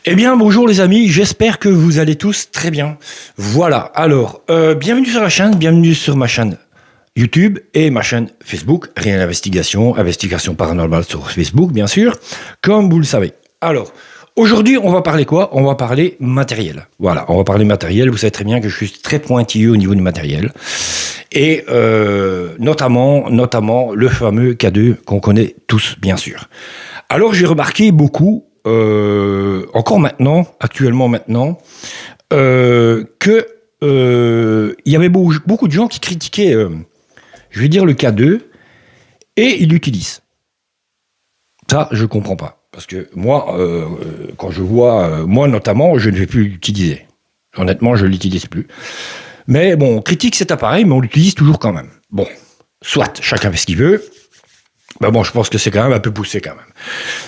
Eh bien, bonjour les amis, j'espère que vous allez tous très bien. Voilà, alors, bienvenue sur la chaîne, bienvenue sur ma chaîne YouTube et ma chaîne Facebook, Rien d'investigation, investigation paranormale sur Facebook, bien sûr, comme vous le savez. Alors, aujourd'hui, on va parler quoi? On va parler matériel. Voilà, on va parler matériel, vous savez très bien que je suis très pointilleux au niveau du matériel. Et notamment le fameux K2 qu'on connaît tous, bien sûr. Alors, j'ai remarqué beaucoup encore maintenant, actuellement maintenant, que il y avait beaucoup de gens qui critiquaient, je vais dire le K2, et ils l'utilisent. Ça, je comprends pas. Parce que moi, quand je vois, moi notamment, je ne vais plus l'utiliser. Honnêtement, je ne l'utilise plus. Mais bon, on critique cet appareil, mais on l'utilise toujours quand même. Bon, soit, chacun fait ce qu'il veut. Ben bon, je pense que c'est quand même un peu poussé quand même.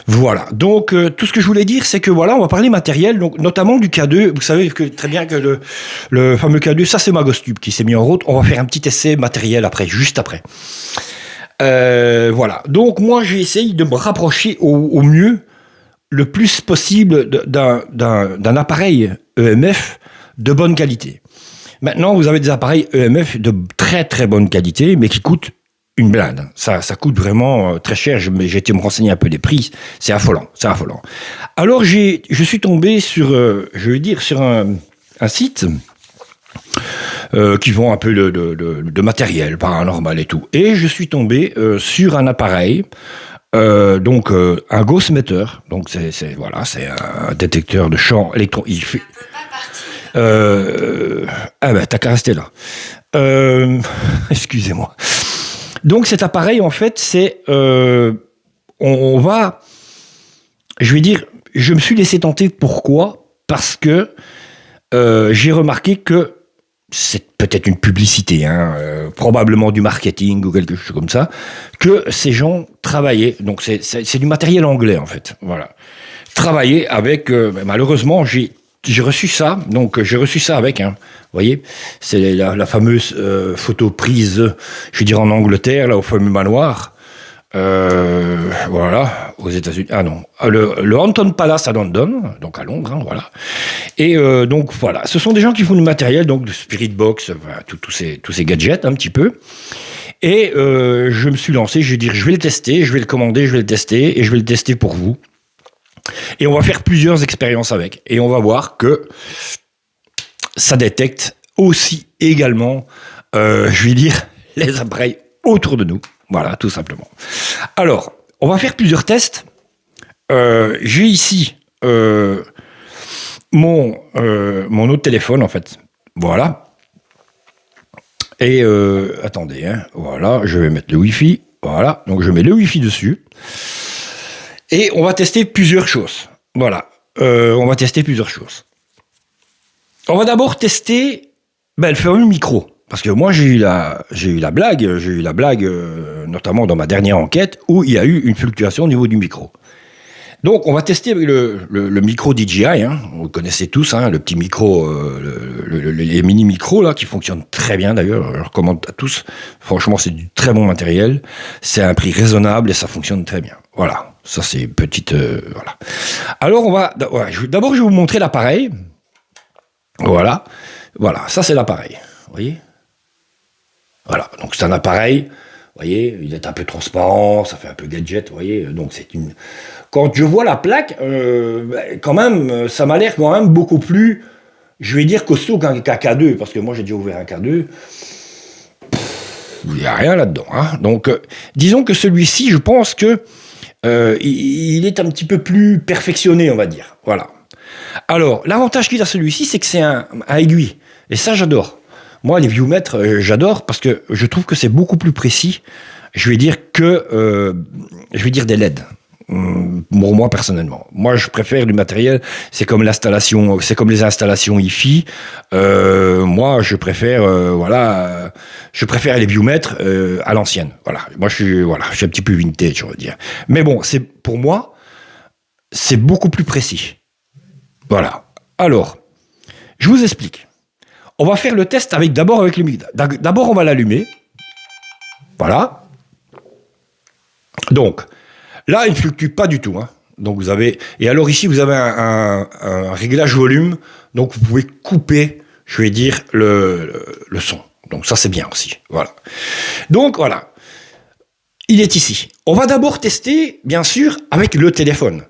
Voilà. Donc, tout ce que je voulais dire, c'est que voilà, on va parler matériel, donc notamment du K2. Vous savez que très bien que le fameux K2, ça c'est Magostube qui s'est mis en route. On va faire un petit essai matériel après, juste après. Voilà. Donc moi, j'ai essayé de me rapprocher au mieux, le plus possible d'un appareil EMF de bonne qualité. Maintenant, vous avez des appareils EMF de très très bonne qualité, mais qui coûtent une blinde. Ça coûte vraiment très cher. J'ai été me renseigner un peu des prix. C'est affolant, c'est affolant. Alors, je suis tombé sur, je vais dire, sur un site qui vend un peu de matériel paranormal et tout. Et je suis tombé sur un appareil, donc un ghost meter. Donc c'est un détecteur de champs électromagnétiques. Ah ben t'as qu'à rester là. Excusez-moi. Donc cet appareil, en fait, c'est... on va... Je vais dire, je me suis laissé tenter. Pourquoi? Parce que j'ai remarqué que c'est peut-être une publicité, probablement du marketing ou quelque chose comme ça, que ces gens travaillaient. Donc c'est du matériel anglais, en fait. Voilà. Travailler avec... malheureusement, j'ai reçu ça, donc j'ai reçu ça avec, vous voyez, c'est la fameuse photo prise, je veux dire en Angleterre, là au fameux manoir, voilà, aux États-Unis, le Hampton Palace à London, donc à Londres, voilà, et donc voilà, ce sont des gens qui font du matériel, donc de Spirit Box, tous ces gadgets un petit peu, et je me suis lancé, je vais dire, je vais le tester, je vais le commander, je vais le tester, et je vais le tester pour vous. Et on va faire plusieurs expériences avec. Et on va voir que ça détecte aussi également, je vais dire, les appareils autour de nous. Voilà, tout simplement. Alors, on va faire plusieurs tests. J'ai ici mon autre téléphone, en fait. Voilà. Et attendez, voilà, je vais mettre le Wi-Fi. Voilà, donc je mets le Wi-Fi dessus. Et on va tester plusieurs choses. Voilà. On va tester plusieurs choses. On va d'abord tester le fameux micro. Parce que moi, j'ai eu la blague, notamment dans ma dernière enquête, où il y a eu une fluctuation au niveau du micro. Donc, on va tester avec le micro DJI. Vous le connaissez tous, le petit micro, les mini-micros, là, qui fonctionnent très bien, d'ailleurs. Je recommande à tous. Franchement, c'est du très bon matériel. C'est à un prix raisonnable et ça fonctionne très bien. Voilà. Ça, c'est une petite... voilà. Alors, d'abord, je vais vous montrer l'appareil. Voilà. Voilà. Ça, c'est l'appareil. Vous voyez? Voilà. Donc, c'est un appareil... Vous voyez, il est un peu transparent, ça fait un peu gadget, vous voyez. Donc c'est une. Quand je vois la plaque, quand même, ça m'a l'air quand même beaucoup plus, je vais dire, costaud qu'un K2, parce que moi j'ai déjà ouvert un K2. Il n'y a rien là-dedans. Donc, disons que celui-ci, je pense que il est un petit peu plus perfectionné, on va dire. Voilà. Alors, l'avantage qu'il a celui-ci, c'est que c'est un aiguille, et ça j'adore. Moi, les viewmètres, j'adore parce que je trouve que c'est beaucoup plus précis, je vais dire, que des LED. Pour moi, personnellement. Moi, je préfère du matériel, c'est comme les installations hi-fi. Moi, je préfère, je préfère les viewmètres à l'ancienne. Voilà. Moi, je suis un petit peu vintage, on va dire. Mais bon, pour moi, c'est beaucoup plus précis. Voilà. Alors, je vous explique. On va faire le test d'abord avec le micro. D'abord, on va l'allumer. Voilà. Donc, là, il ne fluctue pas du tout. Donc vous avez, et alors ici vous avez un réglage volume, donc vous pouvez couper, je vais dire, le son. Donc ça c'est bien aussi. Voilà. Donc voilà. Il est ici. On va d'abord tester, bien sûr, avec le téléphone.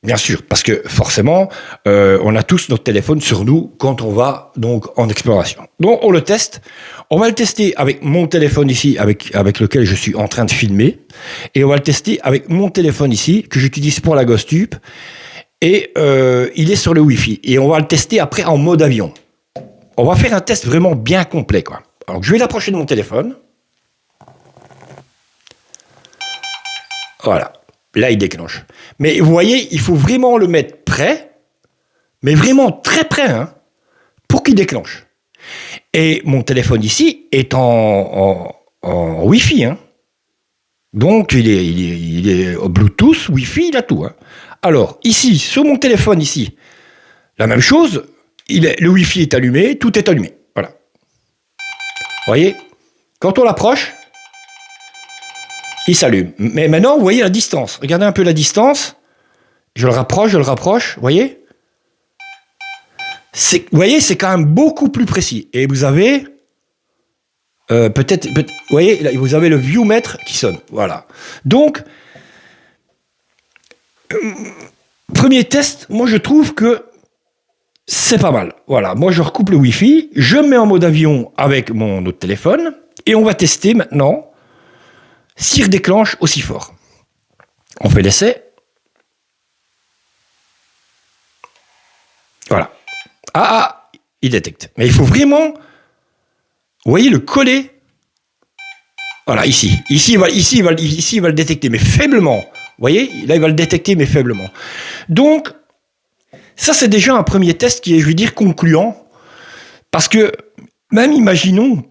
Bien sûr, parce que forcément, on a tous notre téléphone sur nous quand on va donc en exploration. Donc on le teste. On va le tester avec mon téléphone ici, avec lequel je suis en train de filmer, et on va le tester avec mon téléphone ici que j'utilise pour la Ghost Tube. Et il est sur le Wi-Fi. Et on va le tester après en mode avion. On va faire un test vraiment bien complet, quoi. Alors je vais l'approcher de mon téléphone. Voilà. Là, il déclenche. Mais vous voyez, il faut vraiment le mettre près, mais vraiment très près, hein, pour qu'il déclenche. Et mon téléphone ici est en Wi-Fi, hein. Donc, il est au Bluetooth, Wi-Fi, il a tout, hein. Alors, ici, sur mon téléphone, ici, la même chose, le Wi-Fi est allumé, tout est allumé. Voilà. Vous voyez, quand on l'approche, il s'allume. Mais maintenant, vous voyez la distance. Regardez un peu la distance. Je le rapproche, vous voyez ? Vous voyez, c'est quand même beaucoup plus précis. Et vous avez vous voyez, là, vous avez le viewmètre qui sonne. Voilà. Donc, premier test, moi je trouve que c'est pas mal. Voilà. Moi je recoupe le Wi-Fi, je me mets en mode avion avec mon autre téléphone et on va tester maintenant s'il redéclenche aussi fort. On fait l'essai. Voilà. Il détecte. Mais il faut vraiment, vous voyez, le coller. Voilà, ici. Ici, il va le détecter, mais faiblement. Vous voyez, là, il va le détecter, mais faiblement. Donc, ça, c'est déjà un premier test qui est, je veux dire, concluant. Parce que, même imaginons,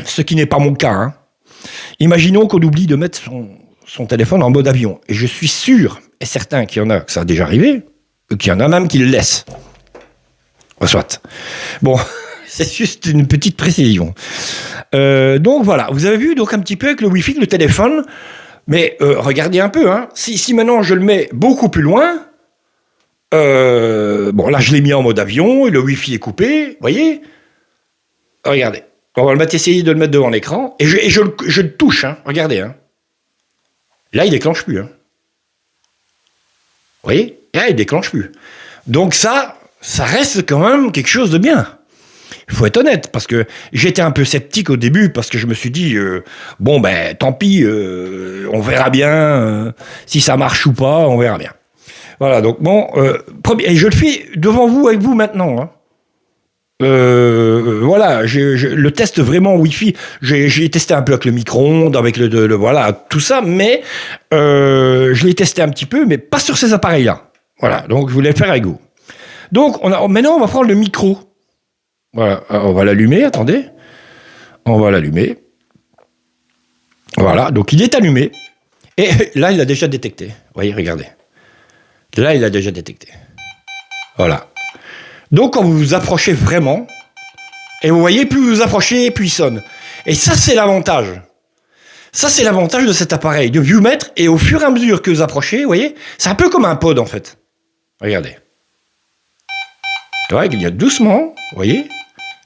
ce qui n'est pas mon cas, hein, imaginons qu'on oublie de mettre son téléphone en mode avion. Et je suis sûr et certain qu'il y en a, que ça a déjà arrivé, qu'il y en a même qui le laissent. Soit. Bon, c'est juste une petite précision. Donc voilà, vous avez vu donc un petit peu avec le Wi-Fi, le téléphone, mais regardez un peu, hein. Si maintenant je le mets beaucoup plus loin, bon là je l'ai mis en mode avion, et le Wi-Fi est coupé, vous voyez. Regardez, on va essayer de le mettre devant l'écran, et je le touche, hein. Regardez, hein. Là il déclenche plus, hein. Vous voyez, là il déclenche plus. Donc ça reste quand même quelque chose de bien. Il faut être honnête, parce que j'étais un peu sceptique au début, parce que je me suis dit, bon ben tant pis, on verra bien, si ça marche ou pas, on verra bien. Voilà, donc bon, et je le fais devant vous, avec vous maintenant. Hein. Voilà, le test vraiment Wi-Fi, j'ai testé un peu avec le micro-ondes, avec voilà, tout ça, mais je l'ai testé un petit peu, mais pas sur ces appareils-là. Voilà, donc je voulais le faire avec vous. Donc, maintenant, on va prendre le micro. Voilà, on va l'allumer, attendez. On va l'allumer. Voilà, donc il est allumé. Et là, il a déjà détecté. Vous voyez, regardez. Là, il a déjà détecté. Voilà. Donc, quand vous vous approchez vraiment, et vous voyez, plus vous vous approchez, plus il sonne. Et ça, c'est l'avantage. Ça, c'est l'avantage de cet appareil, de viewmètre. Et au fur et à mesure que vous approchez, vous voyez, c'est un peu comme un pod, en fait. Regardez. Ouais, il y a doucement, vous voyez.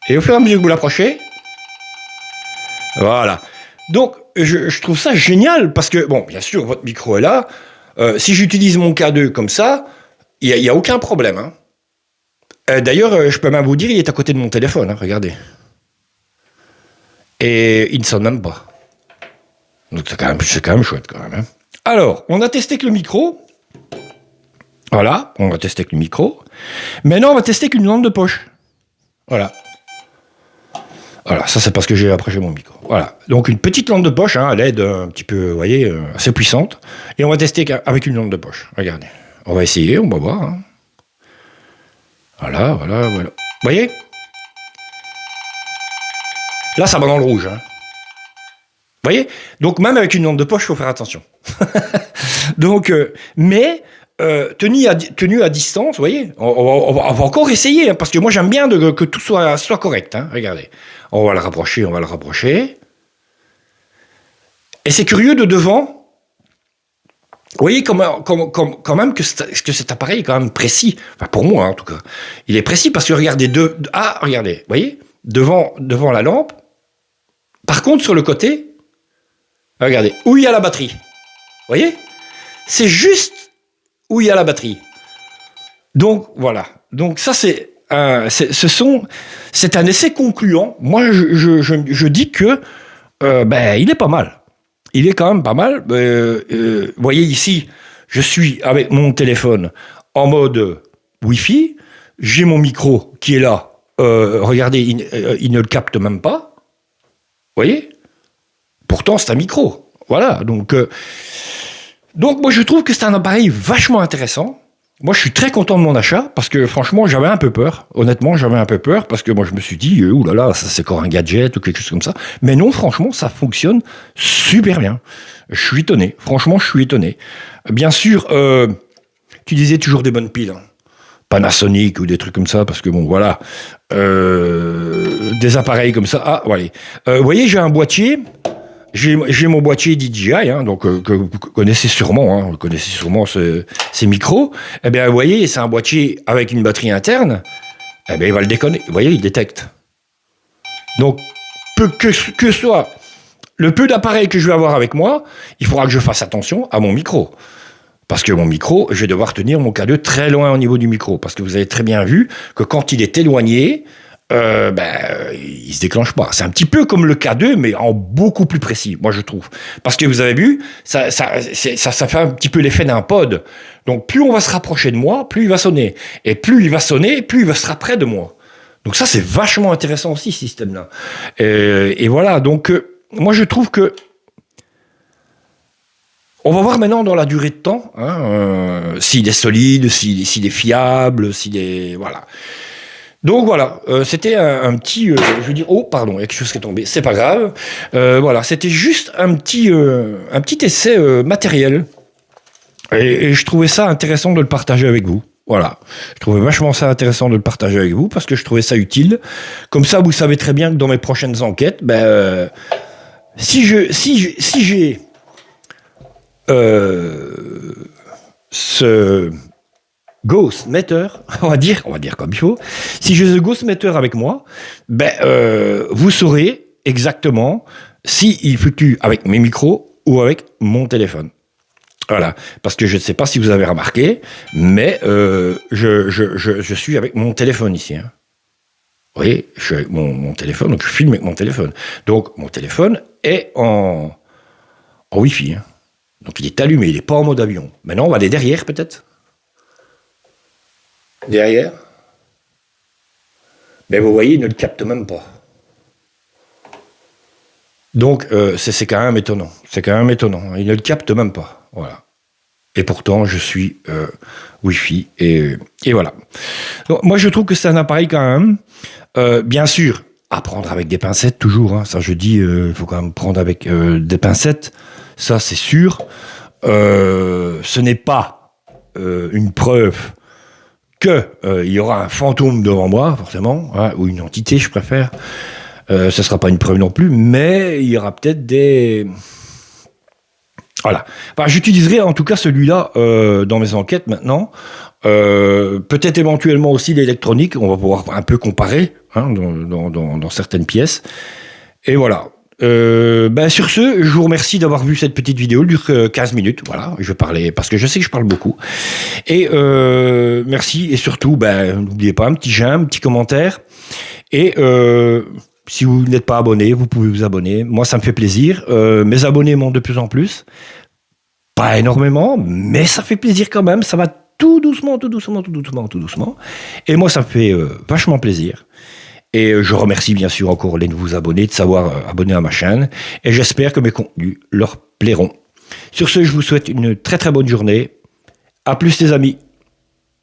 Et au fur et à mesure que vous l'approchez, voilà. Donc, je trouve ça génial parce que, bon, bien sûr, votre micro est là. Si j'utilise mon K2 comme ça, il n'y a aucun problème. Hein. D'ailleurs, je peux même vous dire, il est à côté de mon téléphone, hein, regardez. Et il ne sonne même pas. Donc, c'est quand même chouette, quand même. Hein. Alors, on a testé avec le micro. Voilà, on va tester avec le micro. Maintenant, on va tester avec une lampe de poche. Voilà. Voilà, ça c'est parce que j'ai approché mon micro. Voilà, donc une petite lampe de poche, hein, à LED un petit peu, vous voyez, assez puissante. Et on va tester avec une lampe de poche. Regardez, on va essayer, on va voir. Hein. Voilà. Vous voyez ? Là, ça va dans le rouge. Hein. Vous voyez ? Donc même avec une lampe de poche, il faut faire attention. Donc, mais... tenu à distance, vous voyez, on va encore essayer, hein, parce que moi j'aime bien que tout soit correct. Hein, regardez, on va le rapprocher. Et c'est curieux de devant, Vous voyez quand même que cet appareil est quand même précis. Enfin, pour moi, en tout cas. Il est précis parce que regardez, regardez, vous voyez, devant la lampe. Par contre, sur le côté, regardez, où il y a la batterie. Vous voyez? C'est juste où il y a la batterie. Donc, voilà. Donc, ça, c'est un essai concluant. Moi, je dis que, il est pas mal. Il est quand même pas mal. Vous voyez ici, je suis avec mon téléphone en mode Wi-Fi. J'ai mon micro qui est là. Regardez, il ne le capte même pas. Vous voyez? Pourtant, c'est un micro. Voilà. Donc, moi, je trouve que c'est un appareil vachement intéressant. Moi, je suis très content de mon achat parce que, franchement, j'avais un peu peur. Honnêtement, j'avais un peu peur parce que moi, je me suis dit, oulala, ça c'est encore un gadget ou quelque chose comme ça. Mais non, franchement, ça fonctionne super bien. Je suis étonné. Franchement, je suis étonné. Bien sûr, tu disais toujours des bonnes piles. Hein. Panasonic ou des trucs comme ça, parce que bon, voilà. Des appareils comme ça. Ah, voilà. Vous voyez, j'ai un boîtier. J'ai mon boîtier DJI, hein, donc que vous connaissez sûrement. Hein, vous connaissez sûrement ces micros. Eh bien, vous voyez, c'est un boîtier avec une batterie interne. Eh bien, il va le déconner. Vous voyez, il détecte. Donc, que soit le peu d'appareils que je vais avoir avec moi, il faudra que je fasse attention à mon micro. Parce que mon micro, je vais devoir tenir mon K2 très loin au niveau du micro. Parce que vous avez très bien vu que quand il est éloigné, il se déclenche pas. C'est un petit peu comme le K2, mais en beaucoup plus précis, moi je trouve. Parce que vous avez vu, ça fait un petit peu l'effet d'un pod. Donc plus on va se rapprocher de moi, plus il va sonner. Et plus il va sonner, plus il va se rapprocher de moi. Donc ça, c'est vachement intéressant aussi, ce système-là. Et voilà, donc moi je trouve que on va voir maintenant dans la durée de temps, hein, s'il est solide, s'il est fiable, s'il est... Voilà. Donc voilà, c'était un petit... je veux dire, oh, pardon, il y a quelque chose qui est tombé, c'est pas grave. Voilà, c'était juste un petit essai matériel. Et je trouvais ça intéressant de le partager avec vous. Voilà, je trouvais vachement ça intéressant de le partager avec vous parce que je trouvais ça utile. Comme ça, vous savez très bien que dans mes prochaines enquêtes, si j'ai ce Ghost Meter, on va dire comme il faut. Si j'ai ce Ghost Meter avec moi, vous saurez exactement s'il fluctue avec mes micros ou avec mon téléphone. Voilà, parce que je ne sais pas si vous avez remarqué, mais je suis avec mon téléphone ici. Hein. Vous voyez, je suis avec mon téléphone, donc je filme avec mon téléphone. Donc mon téléphone est en Wi-Fi. Hein. Donc il est allumé, il n'est pas en mode avion. Maintenant, on va aller derrière peut-être. Derrière. Mais vous voyez, il ne le capte même pas. Donc c'est quand même étonnant. C'est quand même étonnant. Il ne le capte même pas. Voilà. Et pourtant, je suis Wi-Fi. Et voilà. Donc, moi, je trouve que c'est un appareil quand même. Bien sûr, à prendre avec des pincettes toujours. Hein. Ça, je dis, il faut quand même prendre avec des pincettes. Ça, c'est sûr. Ce n'est pas une preuve qu'il y aura un fantôme devant moi, forcément, hein, ou une entité, je préfère. Ce ne sera pas une preuve non plus, mais il y aura peut-être des... Voilà. Enfin, j'utiliserai en tout cas celui-là dans mes enquêtes maintenant. Peut-être éventuellement aussi l'électronique. On va pouvoir un peu comparer hein, dans certaines pièces. Et voilà. Sur ce, je vous remercie d'avoir vu cette petite vidéo. Elle dure 15 minutes. Voilà. Je parlais parce que je sais que je parle beaucoup. Et merci. Et surtout, n'oubliez pas un petit j'aime, un petit commentaire. Et si vous n'êtes pas abonné, vous pouvez vous abonner. Moi, ça me fait plaisir. Mes abonnés montent de plus en plus. Pas énormément, mais ça fait plaisir quand même. Ça va tout doucement. Et moi, ça me fait vachement plaisir. Et je remercie bien sûr encore les nouveaux abonnés de savoir abonner à ma chaîne. Et j'espère que mes contenus leur plairont. Sur ce, je vous souhaite une très très bonne journée. À plus les amis.